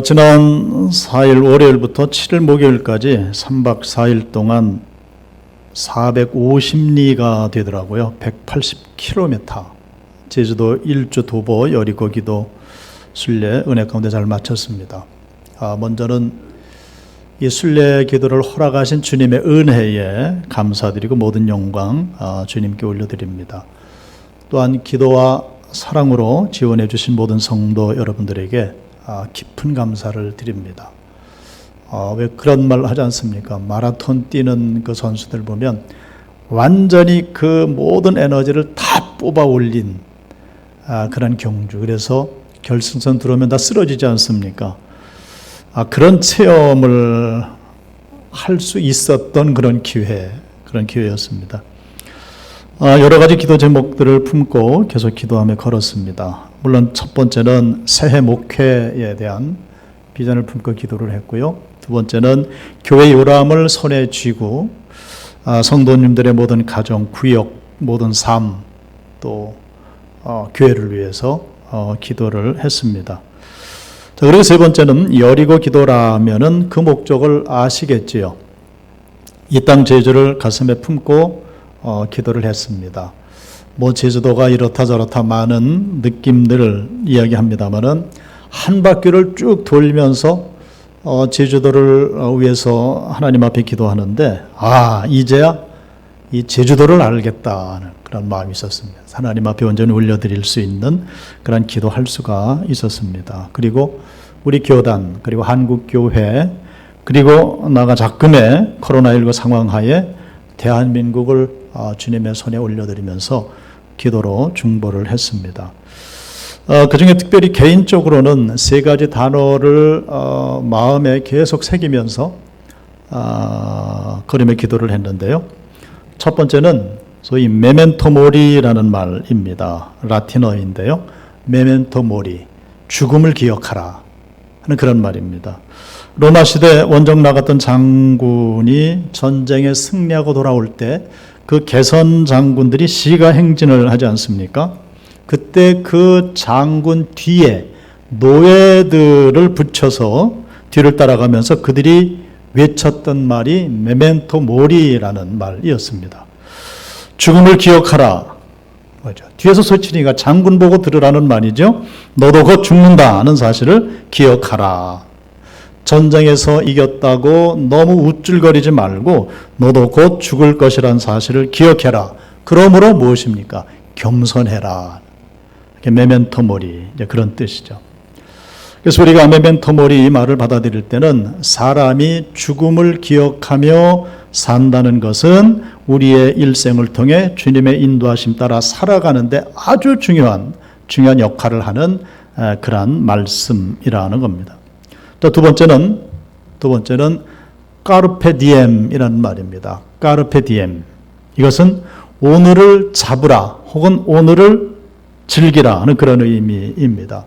지난 4일 월요일부터 7일 목요일까지 3박 4일 동안 450리가 되더라고요. 180km. 제주도 일주 도보 여리고 기도 순례 은혜 가운데 잘 마쳤습니다. 먼저는 이 순례 기도를 허락하신 주님의 은혜에 감사드리고 모든 영광 주님께 올려드립니다. 또한 기도와 사랑으로 지원해 주신 모든 성도 여러분들에게 깊은 감사를 드립니다. 왜 그런 말 하지 않습니까? 마라톤 뛰는 그 선수들 보면 완전히 그 모든 에너지를 다 뽑아 올린 그런 경주. 그래서 결승선 들어오면 다 쓰러지지 않습니까? 그런 체험을 할 수 있었던 그런 기회였습니다. 여러 가지 기도 제목들을 품고 계속 기도하며 걸었습니다. 물론 첫 번째는 새해 목회에 대한 비전을 품고 기도를 했고요. 두 번째는 교회 요람을 손에 쥐고 성도님들의 모든 가정, 구역, 모든 삶, 또 교회를 위해서 기도를 했습니다. 자, 그리고 세 번째는 여리고 기도라면은 그 목적을 아시겠지요. 이 땅 제주를 가슴에 품고 기도를 했습니다. 제주도가 이렇다 저렇다 많은 느낌들을 이야기합니다만은 한 바퀴를 쭉 돌면서 제주도를 위해서 하나님 앞에 기도하는데 이제야 이 제주도를 알겠다는 그런 마음이 있었습니다. 하나님 앞에 온전히 올려드릴 수 있는 그런 기도할 수가 있었습니다. 그리고 우리 교단, 그리고 한국교회, 그리고 나아가 작금의 코로나19 상황하에 대한민국을 주님의 손에 올려드리면서 기도로 중보를 했습니다. 그 중에 특별히 개인적으로는 세 가지 단어를 마음에 계속 새기면서 걸음의 기도를 했는데요. 첫 번째는 소위 메멘토 모리라는 말입니다. 라틴어인데요. 메멘토 모리, 죽음을 기억하라 하는 그런 말입니다. 로마 시대 원정 나갔던 장군이 전쟁에 승리하고 돌아올 때 그 개선 장군들이 시가 행진을 하지 않습니까? 그때 그 장군 뒤에 노예들을 붙여서 뒤를 따라가면서 그들이 외쳤던 말이 메멘토 모리라는 말이었습니다. 죽음을 기억하라. 맞아. 뒤에서 소치니까 장군 보고 들으라는 말이죠. 너도 곧 죽는다는 사실을 기억하라. 전쟁에서 이겼다고 너무 우쭐거리지 말고 너도 곧 죽을 것이라는 사실을 기억해라. 그러므로 무엇입니까? 겸손해라. 메멘토 모리, 그런 뜻이죠. 그래서 우리가 메멘토 모리 이 말을 받아들일 때는 사람이 죽음을 기억하며 산다는 것은 우리의 일생을 통해 주님의 인도하심 따라 살아가는데 아주 중요한 역할을 하는 그러한 말씀이라는 겁니다. 또 두 번째는 까르페 디엠이라는 말입니다. 까르페 디엠. 이것은 오늘을 잡으라 혹은 오늘을 즐기라 하는 그런 의미입니다.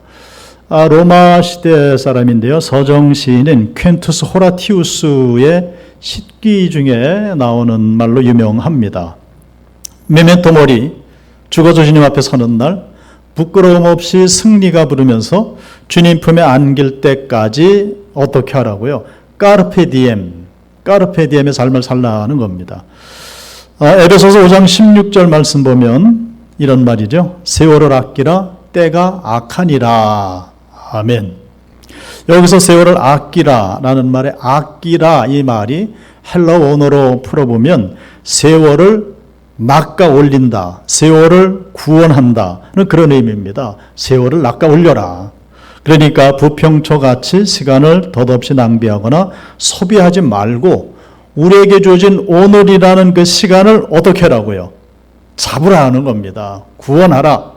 로마 시대 사람인데요. 서정 시인인 퀸투스 호라티우스의 시기 중에 나오는 말로 유명합니다. 메멘토 모리, 죽어서 주님 앞에 서는 날 부끄러움 없이 승리가 부르면서 주님 품에 안길 때까지 어떻게 하라고요? 까르페 디엠의 삶을 살라는 겁니다. 에베소서 5장 16절 말씀 보면 이런 말이죠. 세월을 아끼라 때가 악하니라. 아멘. 여기서 세월을 아끼라라는 말에 아끼라 이 말이 헬라 원어로 풀어보면 세월을 낚아 올린다, 세월을 구원한다 그런 의미입니다. 세월을 낚아 올려라. 그러니까 부평초같이 시간을 덧없이 낭비하거나 소비하지 말고 우리에게 주어진 오늘이라는 그 시간을 어떻게 하라고요? 잡으라는 겁니다. 구원하라.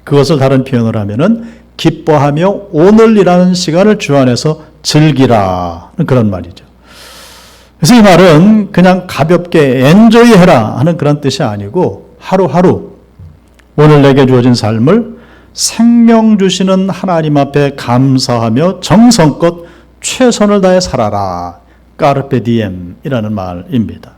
그것을 다른 표현을 하면은 기뻐하며 오늘이라는 시간을 주 안에서 즐기라 그런 말이죠. 그래서 이 말은 그냥 가볍게 엔조이해라 하는 그런 뜻이 아니고 하루하루 오늘 내게 주어진 삶을 생명 주시는 하나님 앞에 감사하며 정성껏 최선을 다해 살아라. 까르페 디엠이라는 말입니다.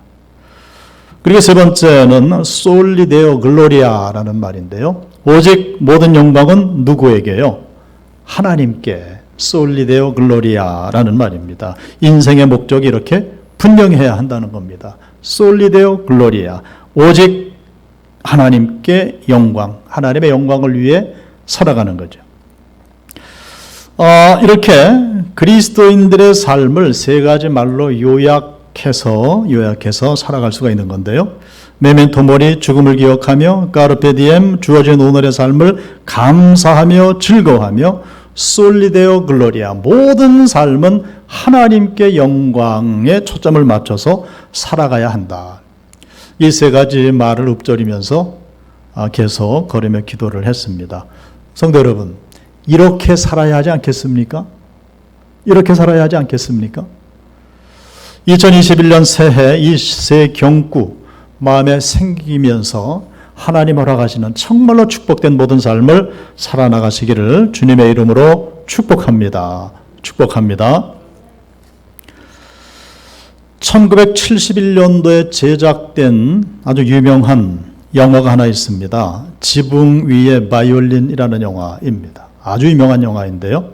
그리고 세 번째는 솔리 데오 글로리아라는 말인데요. 오직 모든 영광은 누구에게요? 하나님께, 솔리데오 글로리아라는 말입니다. 인생의 목적이 이렇게 분명해야 한다는 겁니다. 솔리데오 글로리아, 오직 하나님께 영광, 하나님의 영광을 위해 살아가는 거죠. 이렇게 그리스도인들의 삶을 세 가지 말로 요약해서 살아갈 수가 있는 건데요. 메멘토 모리, 죽음을 기억하며, 까르페 디엠, 주어진 오늘의 삶을 감사하며 즐거워하며, 솔리데오 글로리아, 모든 삶은 하나님께 영광에 초점을 맞춰서 살아가야 한다. 이 세 가지 말을 읊조리면서 계속 걸으며 기도를 했습니다. 성도 여러분, 이렇게 살아야 하지 않겠습니까? 이렇게 살아야 하지 않겠습니까? 2021년 새해 이 새 경구 마음에 생기면서 하나님 허락하시는 정말로 축복된 모든 삶을 살아나가시기를 주님의 이름으로 축복합니다. 축복합니다. 1971년도에 제작된 아주 유명한 영화가 하나 있습니다. 지붕 위의 바이올린이라는 영화입니다. 아주 유명한 영화인데요.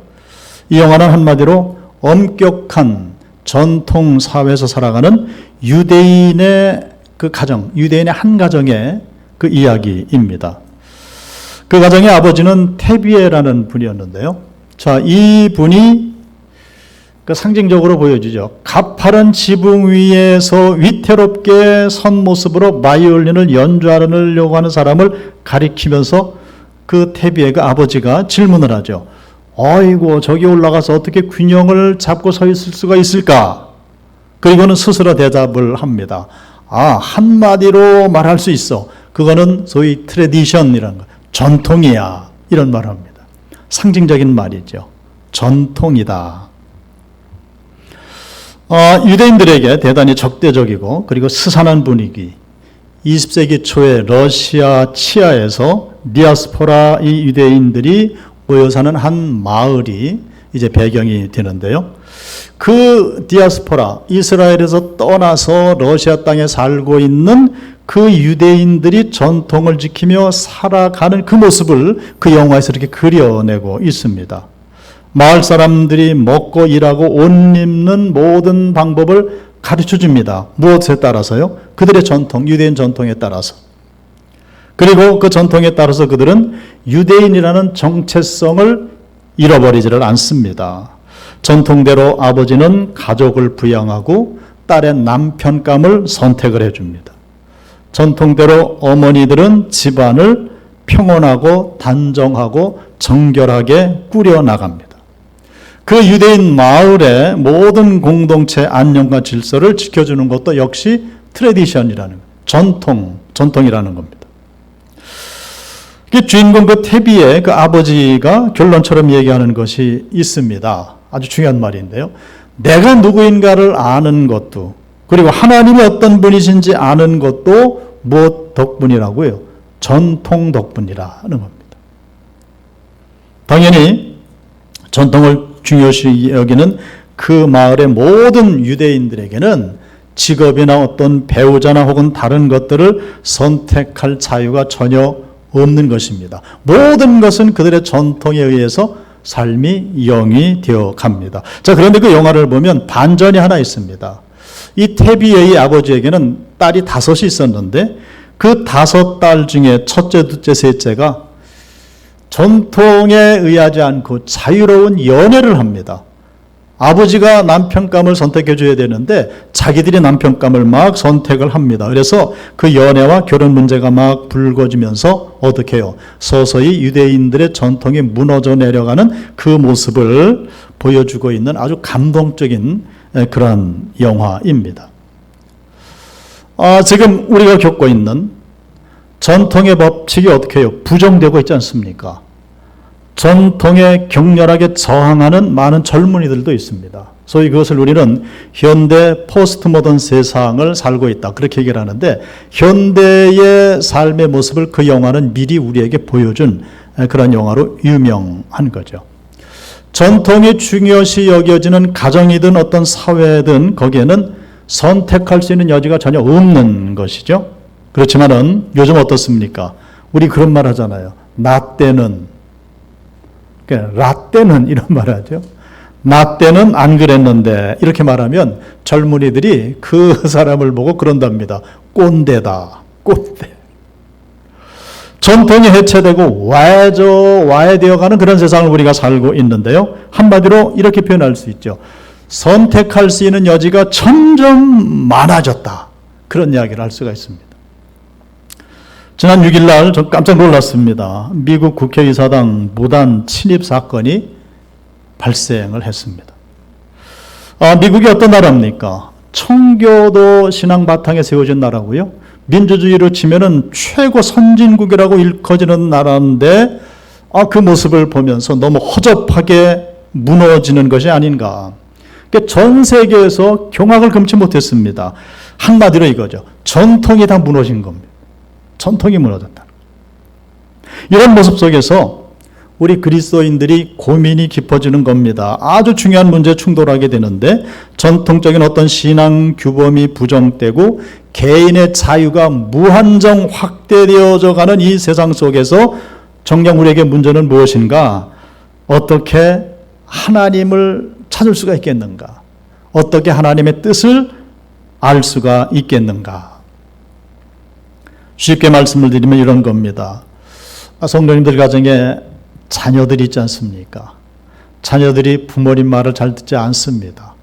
이 영화는 한마디로 엄격한 전통 사회에서 살아가는 유대인의 그 가정, 유대인의 한 가정의 그 이야기입니다. 그 가정의 아버지는 테비에라는 분이었는데요. 자, 이 분이 그 상징적으로 보여주죠. 가파른 지붕 위에서 위태롭게 선 모습으로 바이올린을 연주하려고 하는 사람을 가리키면서 그 테비에가 아버지가 질문을 하죠. 아이고, 저기 올라가서 어떻게 균형을 잡고 서 있을 수가 있을까? 그리고는 스스로 대답을 합니다. 한마디로 말할 수 있어. 그거는 소위 트레디션이라는 거, 전통이야. 이런 말을 합니다. 상징적인 말이죠. 전통이다. 유대인들에게 대단히 적대적이고 그리고 스산한 분위기, 20세기 초에 러시아 치아에서 디아스포라 이 유대인들이 모여 사는 한 마을이 이제 배경이 되는데요. 그 디아스포라, 이스라엘에서 떠나서 러시아 땅에 살고 있는 그 유대인들이 전통을 지키며 살아가는 그 모습을 그 영화에서 이렇게 그려내고 있습니다. 마을 사람들이 먹고 일하고 옷 입는 모든 방법을 가르쳐 줍니다. 무엇에 따라서요? 그들의 전통, 유대인 전통에 따라서. 그리고 그 전통에 따라서 그들은 유대인이라는 정체성을 잃어버리지를 않습니다. 전통대로 아버지는 가족을 부양하고 딸의 남편감을 선택을 해줍니다. 전통대로 어머니들은 집안을 평온하고 단정하고 정결하게 꾸려나갑니다. 그 유대인 마을의 모든 공동체 안녕과 질서를 지켜주는 것도 역시 트레디션이라는, 전통이라는 겁니다. 주인공 그 테비의 그 아버지가 결론처럼 얘기하는 것이 있습니다. 아주 중요한 말인데요. 내가 누구인가를 아는 것도, 그리고 하나님이 어떤 분이신지 아는 것도 무엇 덕분이라고요? 전통 덕분이라는 겁니다. 당연히 전통을 중요시 여기는 그 마을의 모든 유대인들에게는 직업이나 어떤 배우자나 혹은 다른 것들을 선택할 자유가 전혀 없는 것입니다. 모든 것은 그들의 전통에 의해서 삶이 영이 되어 갑니다. 자, 그런데 그 영화를 보면 반전이 하나 있습니다. 이 테비의 아버지에게는 딸이 5이 있었는데 그 5딸 중에 첫째, 둘째, 셋째가 전통에 의하지 않고 자유로운 연애를 합니다. 아버지가 남편감을 선택해 줘야 되는데 자기들이 남편감을 막 선택을 합니다. 그래서 그 연애와 결혼 문제가 막 불거지면서 어떻게 해요? 서서히 유대인들의 전통이 무너져 내려가는 그 모습을 보여주고 있는 아주 감동적인 그런 영화입니다. 지금 우리가 겪고 있는 전통의 법칙이 어떻게 해요? 부정되고 있지 않습니까? 전통에 격렬하게 저항하는 많은 젊은이들도 있습니다. 소위 그것을 우리는 현대 포스트 모던 세상을 살고 있다, 그렇게 얘기를 하는데, 현대의 삶의 모습을 그 영화는 미리 우리에게 보여준 그런 영화로 유명한 거죠. 전통이 중요시 여겨지는 가정이든 어떤 사회든 거기에는 선택할 수 있는 여지가 전혀 없는 것이죠. 그렇지만은 요즘 어떻습니까? 우리 그런 말 하잖아요. 나 때는, 라떼는 이런 말 하죠. 나 때는 안 그랬는데 이렇게 말하면 젊은이들이 그 사람을 보고 그런답니다. 꼰대다. 꼰대. 전통이 해체되고 와해되어가는 그런 세상을 우리가 살고 있는데요. 한마디로 이렇게 표현할 수 있죠. 선택할 수 있는 여지가 점점 많아졌다. 그런 이야기를 할 수가 있습니다. 지난 6일 날 저 깜짝 놀랐습니다. 미국 국회의사당 무단 침입 사건이 발생을 했습니다. 미국이 어떤 나라입니까? 청교도 신앙 바탕에 세워진 나라고요. 민주주의로 치면은 최고 선진국이라고 일컬어지는 나라인데 그 모습을 보면서 너무 허접하게 무너지는 것이 아닌가. 그러니까 전 세계에서 경악을 금치 못했습니다. 한마디로 이거죠. 전통이 다 무너진 겁니다. 전통이 무너졌다. 이런 모습 속에서 우리 그리스도인들이 고민이 깊어지는 겁니다. 아주 중요한 문제에 충돌하게 되는데 전통적인 어떤 신앙 규범이 부정되고 개인의 자유가 무한정 확대되어져 가는 이 세상 속에서 정녕 우리에게 문제는 무엇인가? 어떻게 하나님을 찾을 수가 있겠는가? 어떻게 하나님의 뜻을 알 수가 있겠는가? 쉽게 말씀을 드리면 이런 겁니다. 성도님들 가정에 자녀들이 있지 않습니까? 자녀들이 부모님 말을 잘 듣지 않습니다.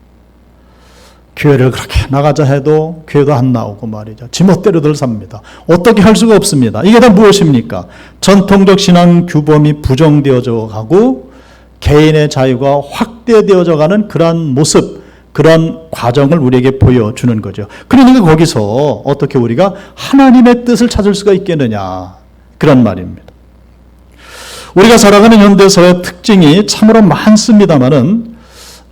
교회를 그렇게 나가자 해도 교회도 안 나오고 말이죠. 지멋대로들 삽니다. 어떻게 할 수가 없습니다. 이게 다 무엇입니까? 전통적 신앙 규범이 부정되어져 가고 개인의 자유가 확대되어져 가는 그러한 모습, 그런 과정을 우리에게 보여주는 거죠. 그러니까 거기서 어떻게 우리가 하나님의 뜻을 찾을 수가 있겠느냐, 그런 말입니다. 우리가 살아가는 현대사회의 특징이 참으로 많습니다만은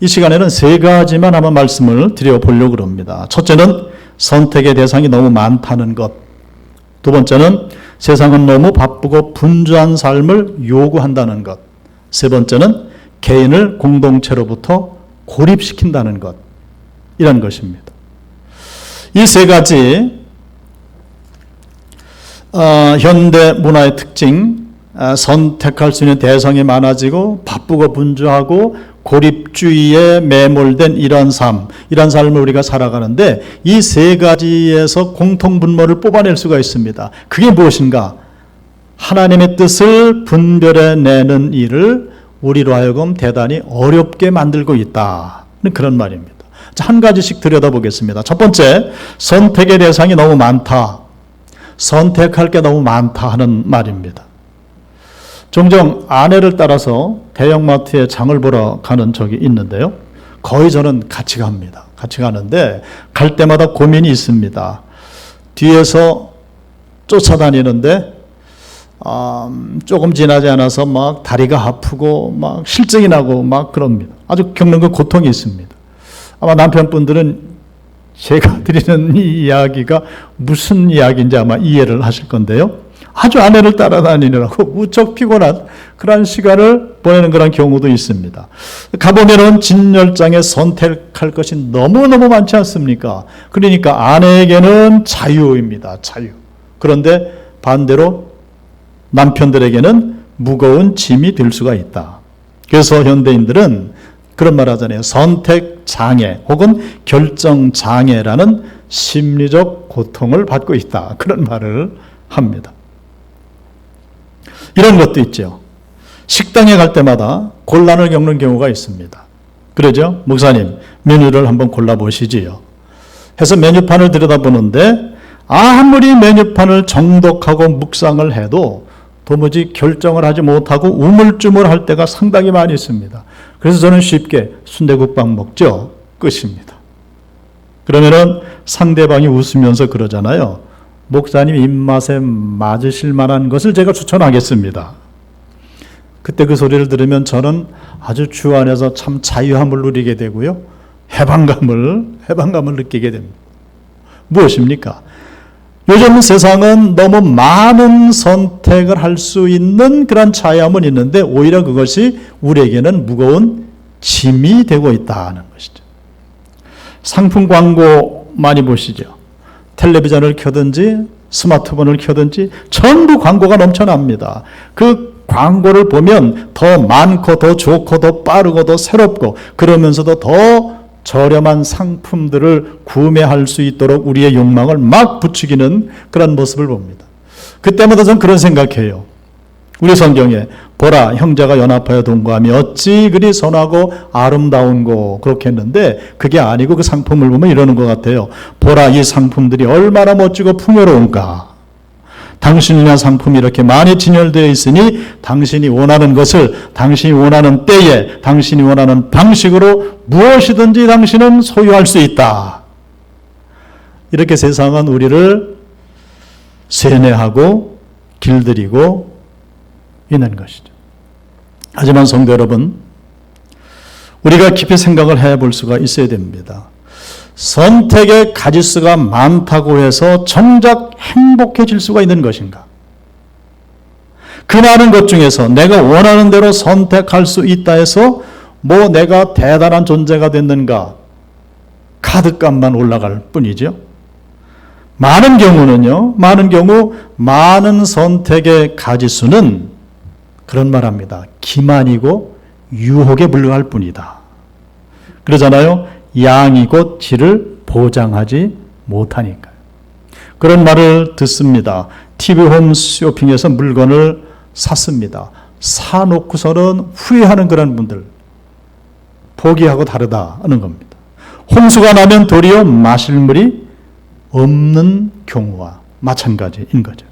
이 시간에는 세 가지만 한번 말씀을 드려보려고 합니다. 첫째는 선택의 대상이 너무 많다는 것. 두 번째는 세상은 너무 바쁘고 분주한 삶을 요구한다는 것. 세 번째는 개인을 공동체로부터 고립시킨다는 것. 이런 것입니다. 이 세 가지 현대 문화의 특징, 선택할 수 있는 대상이 많아지고 바쁘고 분주하고 고립주의에 매몰된 이런 삶을 우리가 살아가는데 이 세 가지에서 공통분모를 뽑아낼 수가 있습니다. 그게 무엇인가? 하나님의 뜻을 분별해내는 일을 우리로 하여금 대단히 어렵게 만들고 있다. 그런 말입니다. 자, 한 가지씩 들여다보겠습니다. 첫 번째, 선택의 대상이 너무 많다. 선택할 게 너무 많다 하는 말입니다. 종종 아내를 따라서 대형마트에 장을 보러 가는 적이 있는데요. 거의 저는 같이 갑니다. 같이 가는데 갈 때마다 고민이 있습니다. 뒤에서 쫓아다니는데 조금 지나지 않아서 막 다리가 아프고 막 실증이 나고 막 그럽니다. 아주 겪는 그 고통이 있습니다. 아마 남편분들은 제가 드리는 이 이야기가 무슨 이야기인지 아마 이해를 하실 건데요. 아주 아내를 따라다니느라고 무척 피곤한 그런 시간을 보내는 그런 경우도 있습니다. 가보면은 진열장에 선택할 것이 너무너무 많지 않습니까? 그러니까 아내에게는 자유입니다. 자유. 그런데 반대로 남편들에게는 무거운 짐이 될 수가 있다. 그래서 현대인들은 그런 말 하잖아요. 선택장애 혹은 결정장애라는 심리적 고통을 받고 있다. 그런 말을 합니다. 이런 것도 있죠. 식당에 갈 때마다 곤란을 겪는 경우가 있습니다. 그러죠? 목사님, 메뉴를 한번 골라보시지요. 해서 메뉴판을 들여다보는데 아무리 메뉴판을 정독하고 묵상을 해도 도무지 결정을 하지 못하고 우물쭈물할 때가 상당히 많이 있습니다. 그래서 저는 쉽게 순대국밥 먹죠. 끝입니다. 그러면은 상대방이 웃으면서 그러잖아요. 목사님 입맛에 맞으실 만한 것을 제가 추천하겠습니다. 그때 그 소리를 들으면 저는 아주 주 안에서 참 자유함을 누리게 되고요. 해방감을 느끼게 됩니다. 무엇입니까? 요즘 세상은 너무 많은 선택을 할 수 있는 그런 자유함은 있는데 오히려 그것이 우리에게는 무거운 짐이 되고 있다는 것이죠. 상품 광고 많이 보시죠. 텔레비전을 켜든지 스마트폰을 켜든지 전부 광고가 넘쳐납니다. 그 광고를 보면 더 많고 더 좋고 더 빠르고 더 새롭고 그러면서도 더 저렴한 상품들을 구매할 수 있도록 우리의 욕망을 막 부추기는 그런 모습을 봅니다. 그때마다 저는 그런 생각해요. 우리 성경에 보라 형제가 연합하여 동거하며 어찌 그리 선하고 아름다운고 그렇게 했는데 그게 아니고 그 상품을 보면 이러는 것 같아요. 보라 이 상품들이 얼마나 멋지고 풍요로운가. 당신을 위한 상품이 이렇게 많이 진열되어 있으니 당신이 원하는 것을 당신이 원하는 때에 당신이 원하는 방식으로 무엇이든지 당신은 소유할 수 있다. 이렇게 세상은 우리를 세뇌하고 길들이고 있는 것이죠. 하지만 성도 여러분, 우리가 깊이 생각을 해볼 수가 있어야 됩니다. 선택의 가지수가 많다고 해서 정작 행복해질 수가 있는 것인가? 그 많은 것 중에서 내가 원하는 대로 선택할 수 있다 해서 뭐 내가 대단한 존재가 됐는가? 카드값만 올라갈 뿐이죠. 많은 경우는요, 많은 선택의 가지수는 그런 말합니다. 기만이고 유혹에 불과할 뿐이다. 그러잖아요. 양이 곧 질을 보장하지 못하니까요. 그런 말을 듣습니다. TV 홈 쇼핑에서 물건을 샀습니다. 사놓고서는 후회하는 그런 분들. 포기하고 다르다는 겁니다. 홍수가 나면 도리어 마실 물이 없는 경우와 마찬가지인 거죠.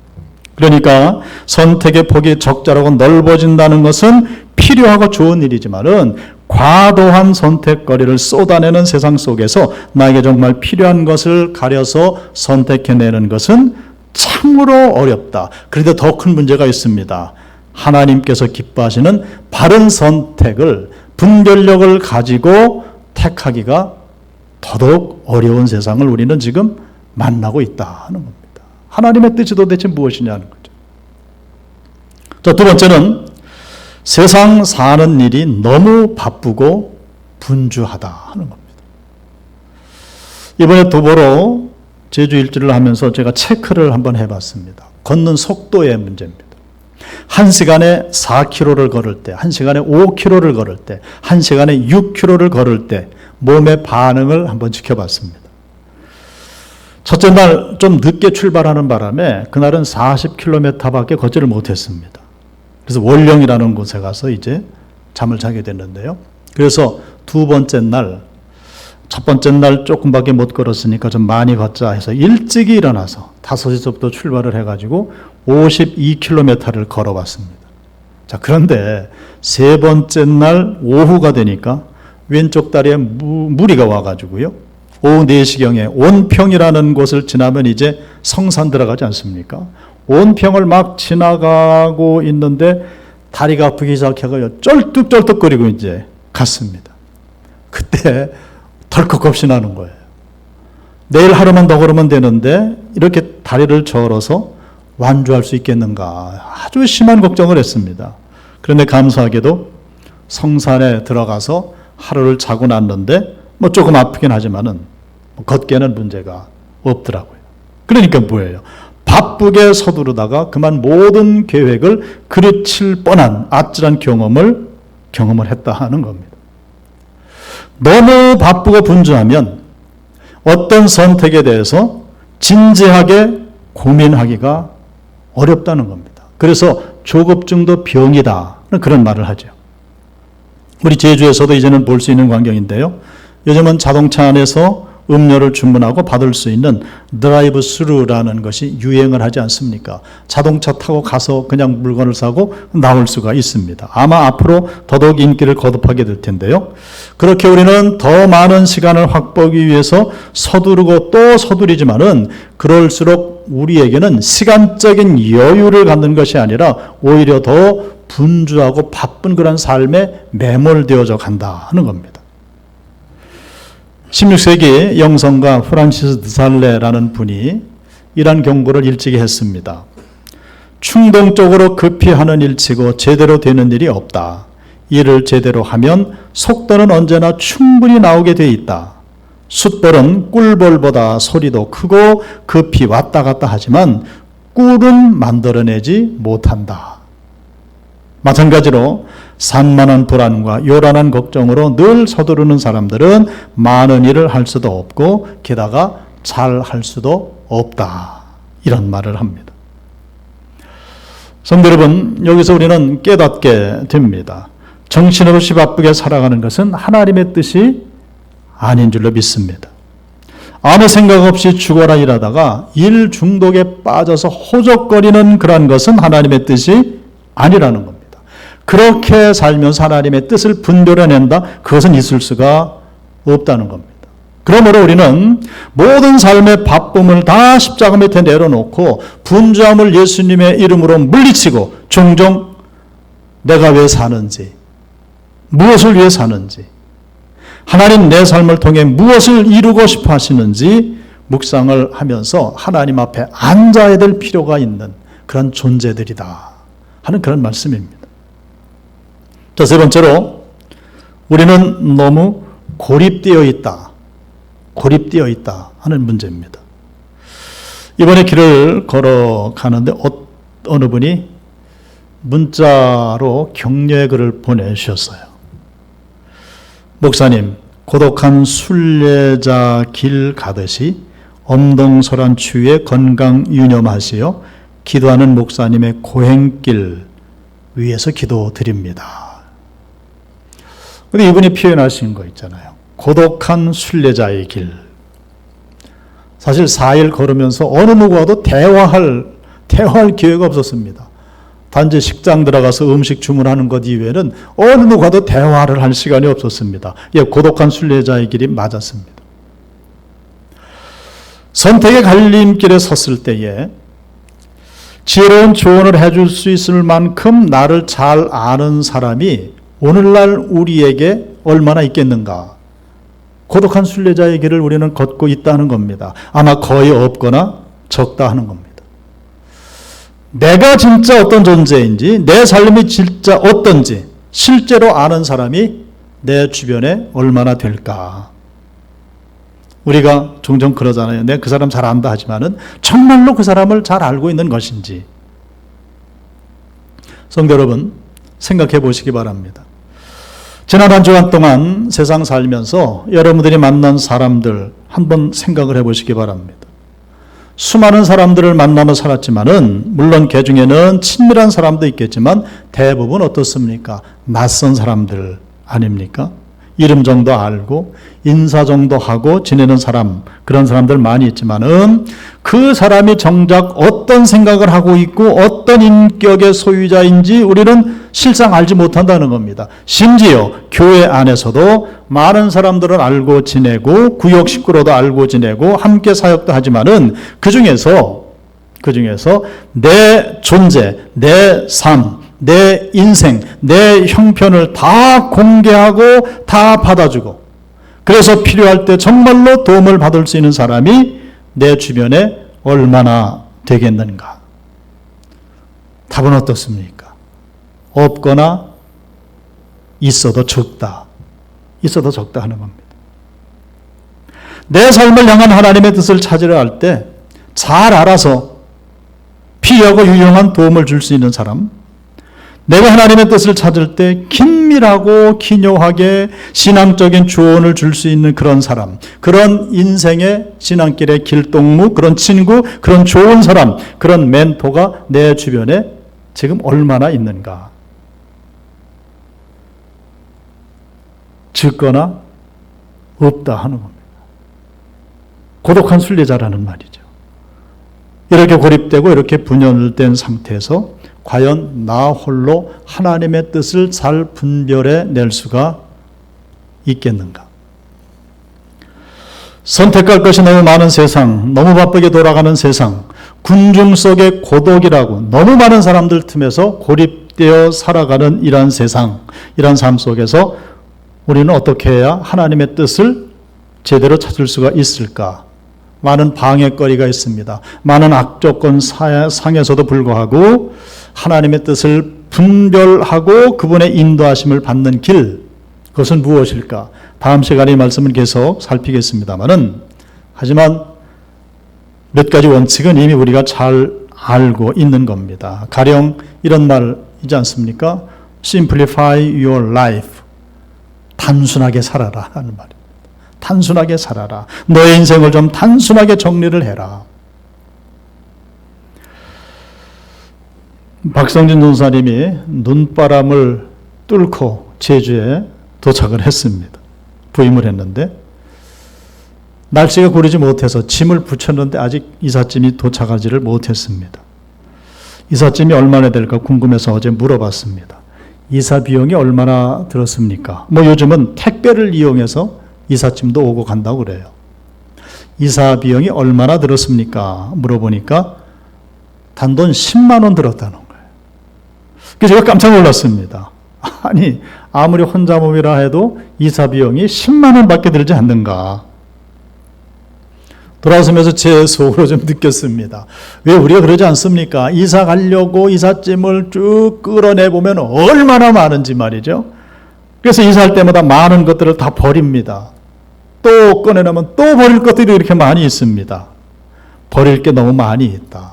그러니까 선택의 폭이 적절하고 넓어진다는 것은 필요하고 좋은 일이지만은 과도한 선택거리를 쏟아내는 세상 속에서 나에게 정말 필요한 것을 가려서 선택해내는 것은 참으로 어렵다. 그런데 더 큰 문제가 있습니다. 하나님께서 기뻐하시는 바른 선택을, 분별력을 가지고 택하기가 더더욱 어려운 세상을 우리는 지금 만나고 있다는 겁니다. 하나님의 뜻이 도대체 무엇이냐는 거죠. 자, 두 번째는 세상 사는 일이 너무 바쁘고 분주하다 하는 겁니다. 이번에 도보로 제주 일주를 하면서 제가 체크를 한번 해봤습니다. 걷는 속도의 문제입니다. 1시간에 4km를 걸을 때, 1시간에 5km를 걸을 때, 1시간에 6km를 걸을 때 몸의 반응을 한번 지켜봤습니다. 첫째 날 좀 늦게 출발하는 바람에 그날은 40km밖에 걷지를 못했습니다. 그래서 월령이라는 곳에 가서 이제 잠을 자게 됐는데요. 그래서 두 번째 날, 첫 번째 날 조금밖에 못 걸었으니까 좀 많이 걷자 해서 일찍이 일어나서 5시부터 출발을 해가지고 52km를 걸어봤습니다. 자, 그런데 세 번째 날 오후가 되니까 왼쪽 다리에 무리가 와가지고요. 오후 4시경에 온평이라는 곳을 지나면 이제 성산 들어가지 않습니까? 온평을 막 지나가고 있는데 다리가 아프기 시작해서 쩔뚝쩔뚝거리고 이제 갔습니다. 그때 덜컥 겁이 나는 거예요. 내일 하루만 더 걸으면 되는데 이렇게 다리를 저어서 완주할 수 있겠는가 아주 심한 걱정을 했습니다. 그런데 감사하게도 성산에 들어가서 하루를 자고 났는데 뭐 조금 아프긴 하지만은 걷기에는 문제가 없더라고요. 그러니까 뭐예요? 바쁘게 서두르다가 그만 모든 계획을 그르칠 뻔한 아찔한 경험을 했다 하는 겁니다. 너무 바쁘고 분주하면 어떤 선택에 대해서 진지하게 고민하기가 어렵다는 겁니다. 그래서 조급증도 병이다 그런 말을 하죠. 우리 제주에서도 이제는 볼 수 있는 광경인데요. 요즘은 자동차 안에서 음료를 주문하고 받을 수 있는 드라이브 스루라는 것이 유행을 하지 않습니까? 자동차 타고 가서 그냥 물건을 사고 나올 수가 있습니다. 아마 앞으로 더더욱 인기를 거듭하게 될 텐데요. 그렇게 우리는 더 많은 시간을 확보하기 위해서 서두르고 또 서두르지만은 그럴수록 우리에게는 시간적인 여유를 갖는 것이 아니라 오히려 더 분주하고 바쁜 그런 삶에 매몰되어져 간다 하는 겁니다. 16세기 영성가 프란시스 드살레라는 분이 이런 경고를 일찍이 했습니다. 충동적으로 급히 하는 일치고 제대로 되는 일이 없다. 일을 제대로 하면 속도는 언제나 충분히 나오게 돼 있다. 숫벌은 꿀벌보다 소리도 크고 급히 왔다 갔다 하지만 꿀은 만들어내지 못한다. 마찬가지로 산만한 불안과 요란한 걱정으로 늘 서두르는 사람들은 많은 일을 할 수도 없고 게다가 잘 할 수도 없다. 이런 말을 합니다. 성도 여러분, 여기서 우리는 깨닫게 됩니다. 정신없이 바쁘게 살아가는 것은 하나님의 뜻이 아닌 줄로 믿습니다. 아무 생각 없이 죽어라 일하다가 일 중독에 빠져서 호적거리는 그런 것은 하나님의 뜻이 아니라는 겁니다. 그렇게 살면서 하나님의 뜻을 분별해낸다? 그것은 있을 수가 없다는 겁니다. 그러므로 우리는 모든 삶의 바쁨을 다 십자가 밑에 내려놓고 분주함을 예수님의 이름으로 물리치고 종종 내가 왜 사는지, 무엇을 위해 사는지, 하나님 내 삶을 통해 무엇을 이루고 싶어 하시는지 묵상을 하면서 하나님 앞에 앉아야 될 필요가 있는 그런 존재들이다 하는 그런 말씀입니다. 자, 세 번째로 우리는 너무 고립되어 있다 하는 문제입니다. 이번에 길을 걸어가는데 어느 분이 문자로 격려의 글을 보내주셨어요. 목사님, 고독한 순례자 길 가듯이 엄동설한 추위에 건강 유념하시어 기도하는 목사님의 고행길 위해서 기도드립니다. 근데 이분이 표현하신 거 있잖아요. 고독한 순례자의 길. 사실 4일 걸으면서 어느 누구와도 대화할 기회가 없었습니다. 단지 식당 들어가서 음식 주문하는 것 이외에는 어느 누구와도 대화를 할 시간이 없었습니다. 예, 고독한 순례자의 길이 맞았습니다. 선택의 갈림길에 섰을 때에 지혜로운 조언을 해줄 수 있을 만큼 나를 잘 아는 사람이 오늘날 우리에게 얼마나 있겠는가? 고독한 순례자의 길을 우리는 걷고 있다는 겁니다. 아마 거의 없거나 적다 하는 겁니다. 내가 진짜 어떤 존재인지, 내 삶이 진짜 어떤지 실제로 아는 사람이 내 주변에 얼마나 될까? 우리가 종종 그러잖아요. 내가 그 사람 잘 안다 하지만은 정말로 그 사람을 잘 알고 있는 것인지. 성도 여러분, 생각해 보시기 바랍니다. 지난 한 주간 동안 세상 살면서 여러분들이 만난 사람들 한번 생각을 해 보시기 바랍니다. 수많은 사람들을 만나며 살았지만은 물론 그 중에는 친밀한 사람도 있겠지만 대부분 어떻습니까? 낯선 사람들 아닙니까? 이름 정도 알고 인사 정도 하고 지내는 사람, 그런 사람들 많이 있지만은 그 사람이 정작 어떤 생각을 하고 있고 어떤 인격의 소유자인지 우리는 실상 알지 못한다는 겁니다. 심지어 교회 안에서도 많은 사람들을 알고 지내고 구역 식구로도 알고 지내고 함께 사역도 하지만은 그 중에서 내 존재, 내 삶, 내 인생, 내 형편을 다 공개하고 다 받아주고 그래서 필요할 때 정말로 도움을 받을 수 있는 사람이 내 주변에 얼마나 되겠는가? 답은 어떻습니까? 없거나 있어도 적다. 있어도 적다 하는 겁니다. 내 삶을 향한 하나님의 뜻을 찾으려 할 때 잘 알아서 필요하고 유용한 도움을 줄 수 있는 사람, 내가 하나님의 뜻을 찾을 때 긴밀하고 기묘하게 신앙적인 조언을 줄 수 있는 그런 사람, 그런 인생의 신앙길의 길동무, 그런 친구, 그런 좋은 사람, 그런 멘토가 내 주변에 지금 얼마나 있는가? 적거나 없다 하는 겁니다. 고독한 순례자라는 말이죠. 이렇게 고립되고 이렇게 분열된 상태에서 과연 나 홀로 하나님의 뜻을 잘 분별해 낼 수가 있겠는가? 선택할 것이 너무 많은 세상, 너무 바쁘게 돌아가는 세상, 군중 속의 고독이라고 너무 많은 사람들 틈에서 고립되어 살아가는 이러한 세상, 이러한 삶 속에서 우리는 어떻게 해야 하나님의 뜻을 제대로 찾을 수가 있을까? 많은 방해거리가 있습니다. 많은 악조건 상에서도 불구하고 하나님의 뜻을 분별하고 그분의 인도하심을 받는 길, 그것은 무엇일까? 다음 시간에 이 말씀을 계속 살피겠습니다만은, 하지만 몇 가지 원칙은 이미 우리가 잘 알고 있는 겁니다. 가령 이런 말 이지 않습니까? Simplify your life. 단순하게 살아라 하는 말입니다. 단순하게 살아라. 너의 인생을 좀 단순하게 정리를 해라. 박성진 전사님이 눈바람을 뚫고 제주에 도착을 했습니다. 부임을 했는데 날씨가 고르지 못해서 짐을 붙였는데 아직 이삿짐이 도착하지를 못했습니다. 이삿짐이 얼마나 될까 궁금해서 어제 물어봤습니다. 이사 비용이 얼마나 들었습니까? 요즘은 택배를 이용해서 이삿짐도 오고 간다고 그래요. 이사 비용이 얼마나 들었습니까? 물어보니까 단돈 10만 원 들었다는 거예요. 그래서 제가 깜짝 놀랐습니다. 아니, 아무리 혼자 몸이라 해도 이사 비용이 10만 원밖에 들지 않는가? 돌아서면서 제 속으로 좀 느꼈습니다. 왜 우리가 그러지 않습니까? 이사 가려고 이삿짐을 쭉 끌어내보면 얼마나 많은지 말이죠. 그래서 이사할 때마다 많은 것들을 다 버립니다. 또 꺼내놓으면 또 버릴 것들이 이렇게 많이 있습니다. 버릴 게 너무 많이 있다.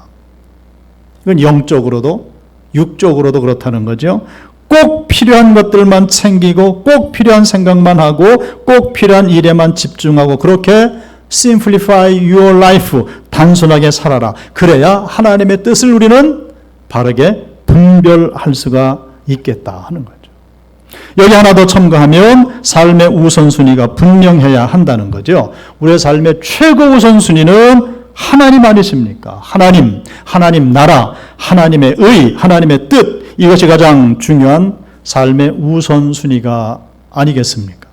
이건 영적으로도 육적으로도 그렇다는 거죠. 꼭 필요한 것들만 챙기고 꼭 필요한 생각만 하고 꼭 필요한 일에만 집중하고 그렇게 Simplify your life. 단순하게 살아라. 그래야 하나님의 뜻을 우리는 바르게 분별할 수가 있겠다 하는 거죠. 여기 하나 더 첨가하면 삶의 우선순위가 분명해야 한다는 거죠. 우리의 삶의 최고 우선순위는 하나님 아니십니까? 하나님 나라, 하나님의 의, 하나님의 뜻, 이것이 가장 중요한 삶의 우선순위가 아니겠습니까?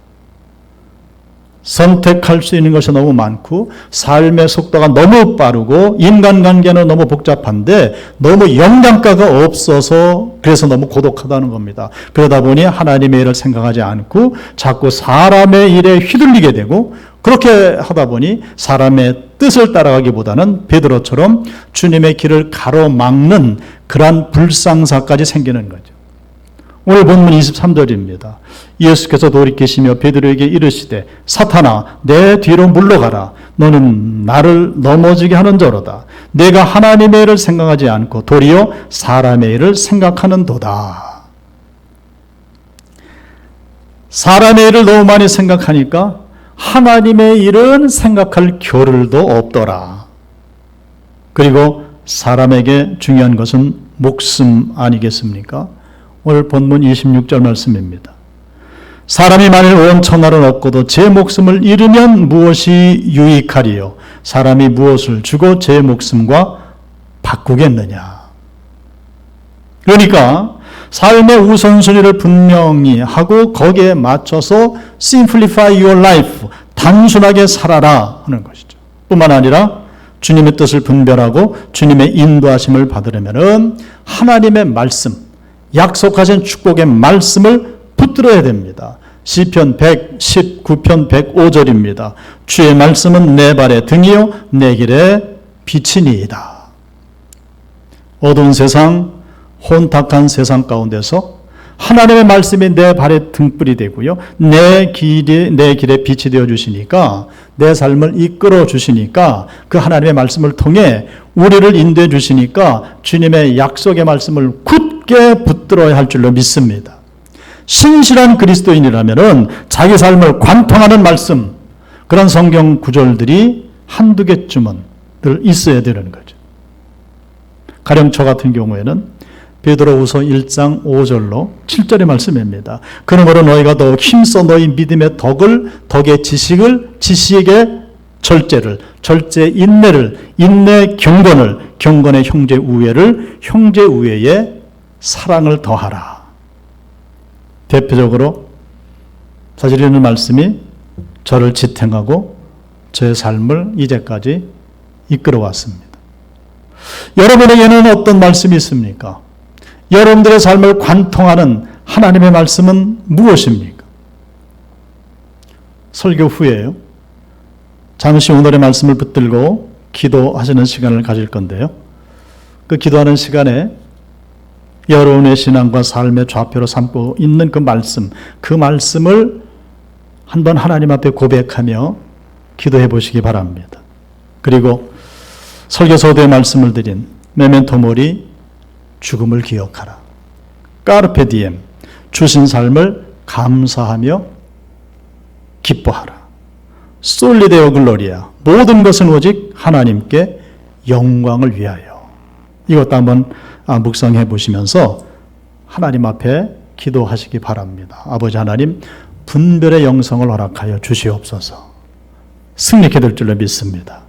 선택할 수 있는 것이 너무 많고 삶의 속도가 너무 빠르고 인간관계는 너무 복잡한데 너무 영양가가 없어서 그래서 너무 고독하다는 겁니다. 그러다 보니 하나님의 일을 생각하지 않고 자꾸 사람의 일에 휘둘리게 되고 그렇게 하다 보니 사람의 뜻을 따라가기보다는 베드로처럼 주님의 길을 가로막는 그러한 불상사까지 생기는 거죠. 오늘 본문 23절입니다. 예수께서 돌이키시며 베드로에게 이르시되 사탄아 내 뒤로 물러가라. 너는 나를 넘어지게 하는 자로다. 내가 하나님의 일을 생각하지 않고 도리어 사람의 일을 생각하는도다. 사람의 일을 너무 많이 생각하니까 하나님의 일은 생각할 겨를도 없더라. 그리고 사람에게 중요한 것은 목숨 아니겠습니까? 오늘 본문 26절 말씀입니다. 사람이 만일 온 천하를 얻고도 제 목숨을 잃으면 무엇이 유익하리요? 사람이 무엇을 주고 제 목숨과 바꾸겠느냐? 그러니까 삶의 우선순위를 분명히 하고 거기에 맞춰서 Simplify your life, 단순하게 살아라 하는 것이죠. 뿐만 아니라 주님의 뜻을 분별하고 주님의 인도하심을 받으려면 하나님의 말씀, 약속하신 축복의 말씀을 붙들어야 됩니다. 시편 119편 105절입니다. 주의 말씀은 내 발의 등이요 내 길의 빛이니이다. 어두운 세상, 혼탁한 세상 가운데서 하나님의 말씀이 내 발의 등불이 되고요. 내 길에 빛이 되어 주시니까 내 삶을 이끌어 주시니까 그 하나님의 말씀을 통해 우리를 인도해 주시니까 주님의 약속의 말씀을 굳게 붙들어야 할 줄로 믿습니다. 신실한 그리스도인이라면 자기 삶을 관통하는 말씀, 그런 성경 구절들이 한두 개쯤은 늘 있어야 되는 거죠. 가령 저 같은 경우에는 베드로후서 1장 5절로 7절의 말씀입니다. 그러므로 너희가 더욱 힘써 너희 믿음의 덕의 지식을, 지식의 절제를, 절제 인내를, 인내 경건을, 경건의 형제 우애를, 형제 우애에 사랑을 더하라. 대표적으로 사실 이런 말씀이 저를 지탱하고 제 삶을 이제까지 이끌어왔습니다. 여러분에게는 어떤 말씀이 있습니까? 여러분들의 삶을 관통하는 하나님의 말씀은 무엇입니까? 설교 후에요. 잠시 오늘의 말씀을 붙들고 기도하시는 시간을 가질 건데요. 그 기도하는 시간에 여러분의 신앙과 삶의 좌표로 삼고 있는 그 말씀을 한번 하나님 앞에 고백하며 기도해 보시기 바랍니다. 그리고 설교 서두에 말씀을 드린 메멘토 모리, 죽음을 기억하라. 까르페 디엠, 주신 삶을 감사하며 기뻐하라. 솔리데오 글로리아, 모든 것은 오직 하나님께 영광을 위하여. 이것도 한번 묵상해 보시면서 하나님 앞에 기도하시기 바랍니다. 아버지 하나님, 분별의 영성을 허락하여 주시옵소서. 승리케 될 줄로 믿습니다.